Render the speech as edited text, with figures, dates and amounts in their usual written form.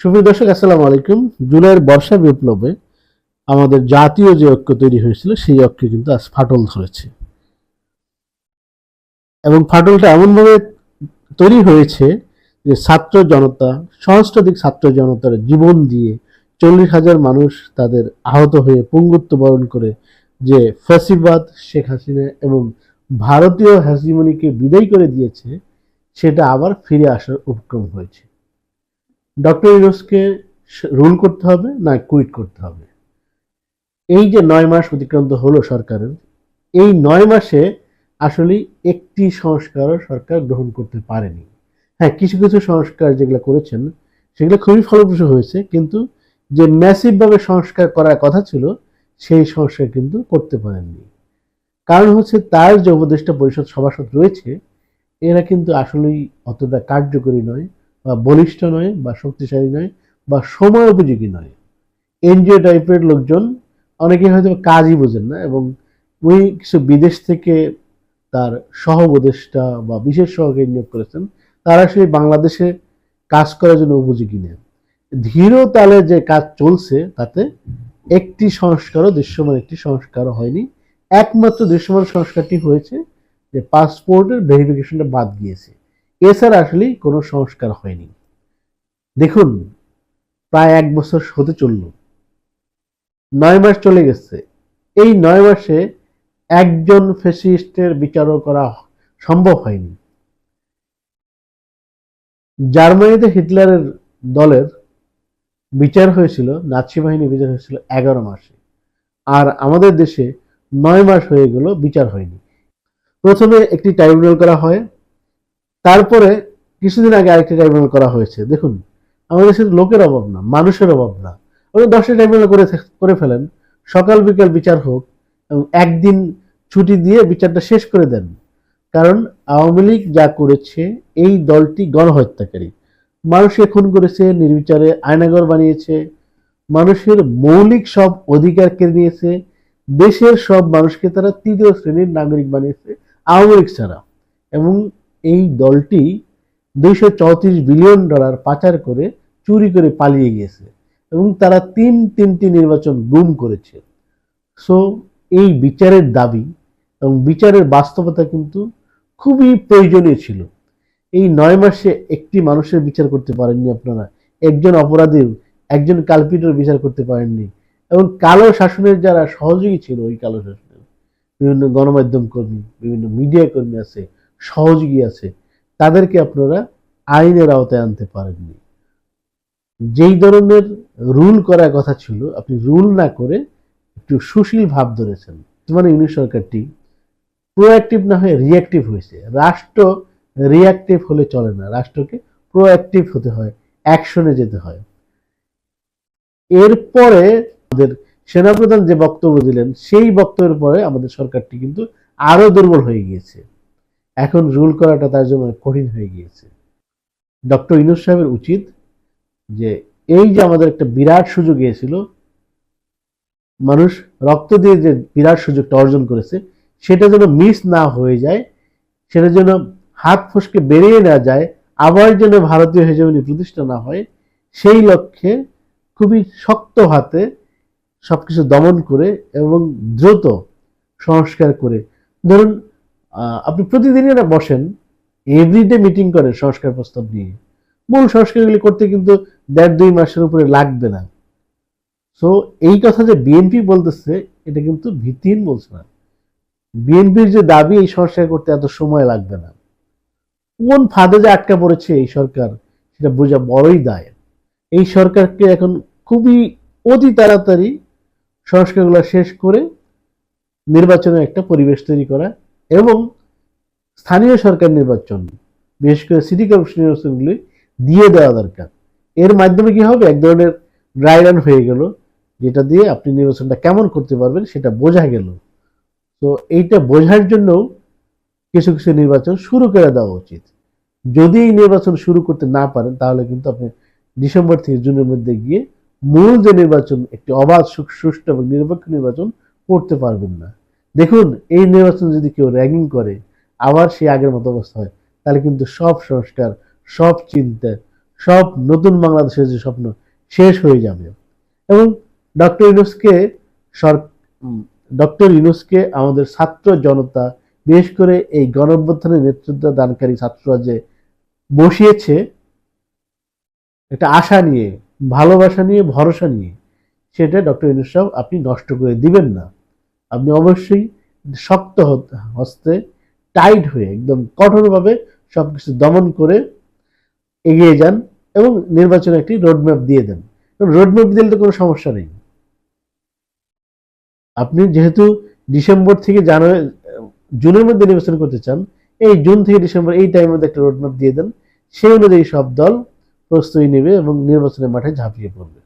সুপ্রিয় দর্শক, আসসালামু আলাইকুম। জুলাইয়ের বর্ষা বিপ্লবে আমাদের জাতীয় যে ঐক্য তৈরি হয়েছিল সেই ঐক্যে কিন্তু আজ ফাটল ধরেছে, এবং ফাটলটা এমনভাবে তৈরি হয়েছে যে ছাত্র জনতা, সহস্রাধিক ছাত্র জনতার জীবন দিয়ে 40,000 মানুষ তাদের আহত হয়ে পঙ্গুত্ব বরণ করে যে ফ্যাসিবাদ, শেখ হাসিনা এবং ভারতীয় হেজিমনিকে বিদায় করে দিয়েছে, সেটা আবার ফিরে আসার উপক্রম হয়েছে। ডক্টর ইউনূসকে রুল করতে হবে না কুইট করতে হবে। এই যে 9 মাস অতিক্রান্ত হলো সরকারের, এই 9 মাসে আসলে একটি সংস্কারও সরকার গ্রহণ করতে পারেনি। হ্যাঁ, কিছু কিছু সংস্কার যেগুলো করেছেন সেগুলো খুবই ফলপ্রসূ হয়েছে, কিন্তু যে ম্যাসিভ ভাবে সংস্কার করার কথা ছিল সেই সংস্কার কিন্তু করতে পারেননি। কারণ হচ্ছে তার যে উপদেষ্টা পরিষদ সভাসদ রয়েছে, এরা কিন্তু আসলেই অতটা কার্যকরী নয়, বা বলিষ্ঠ নয়, বা শক্তিশালী নয়, বা সময় উপযোগী নয়। এনজিও টাইপের লোকজন, অনেকে হয়তো কাজই বোঝেন না, এবং উনি কিছু বিদেশ থেকে তার সহ উপদেষ্টা বা বিশেষ সহকারী নিয়োগ করেছেন, তারা আসলে বাংলাদেশে কাজ করার জন্য উপযোগী নেই। ধীর তালে যে কাজ চলছে তাতে একটি সংস্কারও, দৃশ্যমান একটি সংস্কারও হয়নি। একমাত্র দৃশ্যমান সংস্কারটি হয়েছে যে পাসপোর্টের ভেরিফিকেশনটা বাদ গিয়েছে, এছাড়া আসলে কোনো সংস্কার হয়নি। দেখুন, প্রায় 1 বছর হতে চলল, 9 মাস চলে গেছে। এই 9 মাসে একজন ফ্যাসিস্টের বিচারও করা সম্ভব হয়নি। জার্মানিতে হিটলারের দলের বিচার হয়েছিল, নাৎসি বাহিনী বিচার হয়েছিল 11 মাসে, আর আমাদের দেশে 9 মাস হয়ে গেল, বিচার হয়নি। প্রথমে একটি ট্রাইব্যুনাল করা হয়, তারপরে কিছুদিন আগে আরেকটি ট্রাইব্যুনাল করা হয়েছে। দেখুন, আমাদের দেশের লোকের অভাব না, মানুষের অভাব না। আপনি 10টা ট্রাইব্যুনাল করে ফেলেন, সকাল বিকাল বিচার হোক, এবং একদিন ছুটি দিয়ে বিচারটা শেষ করে দেন। কারণ আওয়ামী লীগ যা করেছে, এই দলটি গণহত্যাকারী, মানুষকে খুন করেছে, নির্বিচারে আয়নাঘর বানিয়েছে, মানুষের মৌলিক সব অধিকার কেড়ে নিয়েছে, দেশের সব মানুষকে তারা তৃতীয় শ্রেণীর নাগরিক বানিয়েছে আওয়ামী লীগ ছাড়া। এবং এই দলটি $234 বিলিয়ন পাচার করে, চুরি করে পালিয়ে গিয়েছে, এবং তারা তিনটি নির্বাচন গুম করেছে। সো এই বিচারের দাবি এবং বিচারের বাস্তবতা কিন্তু খুবই প্রয়োজনীয় ছিল। এই 9 মাসে একটি মানুষের বিচার করতে পারেননি আপনারা, একজন অপরাধীর, একজন কালপিটের বিচার করতে পারেননি। এবং কালো শাসনের যারা সহযোগী ছিল, ওই কালো শাসনের বিভিন্ন গণমাধ্যম কর্মী, বিভিন্ন মিডিয়া কর্মী আছে, সহযোগী আছে, তাদেরকে আপনারা আইনের আওতায় আনতে পারেননি। যেই ধরনের রুল করার কথা ছিল, আপনি রুল না করে একটু সুশীল ভাব ধরেছেন। মানে ইউনিট সরকারটি প্রোঅ্যাক্টিভ না হয়ে রিঅ্যাক্টিভ হয়েছে। রাষ্ট্র রিঅ্যাক্টিভ হলে চলে না, রাষ্ট্রকে প্রোঅ্যাক্টিভ হতে হয়, অ্যাকশনে যেতে হয়। এরপরে আমাদের সেনাপ্রধান যে বক্তব্য দিলেন, সেই বক্তব্যের পরে আমাদের সরকারটি কিন্তু আরো দুর্বল হয়ে গিয়েছে। এখন রুল করাটা তার জন্য কঠিন হয়ে গিয়েছে। ডক্টর ইউনূস সাহেবের উচিত যে এই যে আমাদের একটা বিরাট সুযোগ এসেছিল, মানুষ রক্ত দিয়ে যে বিরাট সুযোগটা অর্জন করেছে, সেটা যেন মিস না হয়ে যায়, সেটা যেন হাত ফসকে বেরিয়ে না যায়, আবার যেন ভারতীয় হেজেমনি প্রতিষ্ঠা না হয়, সেই লক্ষ্যে খুবই শক্ত হাতে সবকিছু দমন করে এবং দ্রুত সংস্কার করে, ধরুন আপনি প্রতিদিনই না বসেন, এভরিডে মিটিং করেন সংস্কার প্রস্তাব নিয়ে, মূল সংস্কারগুলি করতে কিন্তু 1.5-2 মাসের উপরে লাগবে না। সো এই কথা যে বিএনপি বলতেছে, এটা কিন্তু ভিত্তিহীন বলছে না। বিএনপির যে দাবি এই সংস্কার করতে এত সময় লাগবে না, কোন ফাঁদে যে আটকা পড়েছে এই সরকার, সেটা বোঝা বড়ই দায়। এই সরকারকে এখন খুবই অতি তাড়াতাড়ি সংস্কারগুলো শেষ করে নির্বাচনের একটা পরিবেশ তৈরি করা, এবং স্থানীয় সরকার নির্বাচন, বিশেষ করে সিটি কর্পোরেশন নির্বাচনগুলি দিয়ে দেওয়া দরকার। এর মাধ্যমে কি হবে, এক ধরনের ড্রাই রান হয়ে গেল, যেটা দিয়ে আপনি নির্বাচনটা কেমন করতে পারবেন সেটা বোঝা গেল। তো এইটা বোঝার জন্য কিছু কিছু নির্বাচন শুরু করে দেওয়া উচিত। যদি এই নির্বাচন শুরু করতে না পারেন, তাহলে কিন্তু আপনি ডিসেম্বর থেকে জুনের মধ্যে গিয়ে মূল যে নির্বাচন, একটি অবাধ, সুষ্ঠু এবং নিরপেক্ষ নির্বাচন করতে পারবেন না। দেখুন, এই নির্বাচন যদি কেউ র্যাগিং করে, আবার সেই আগের মতো অবস্থা হয়, তাহলে কিন্তু সব সংস্কার, সব চিন্তা, সব নতুন বাংলাদেশের যে স্বপ্ন শেষ হয়ে যাবে। এবং ডক্টর ইউনূসকে ডক্টর ইউনূসকে আমাদের ছাত্র জনতা, বিশেষ করে এই গণঅভ্যুত্থানের নেতৃত্ব দানকারী ছাত্ররা যে বসিয়েছে একটা আশা নিয়ে, ভালোবাসা নিয়ে, ভরসা নিয়ে, সেটা ডক্টর ইউনূস সাহেব আপনি নষ্ট করে দিবেন না। আপনি অবশ্যই শক্ত হস্তে, টাইট হয়ে, একদম কঠোরভাবে সবকিছু দমন করে এগিয়ে যান এবং নির্বাচনে একটি রোডম্যাপ দিয়ে দেন। রোডম্যাপ দিলে তো কোনো সমস্যা নেই। আপনি যেহেতু ডিসেম্বর থেকে জানুয়ারি, জুনের মধ্যে নির্বাচন করতে চান, এই জুন থেকে ডিসেম্বর এই টাইমের মধ্যে একটা রোডম্যাপ দিয়ে দেন, সেই অনুযায়ী সব দল প্রস্তুতি নেবে এবং নির্বাচনের মাঠে ঝাঁপিয়ে পড়বে।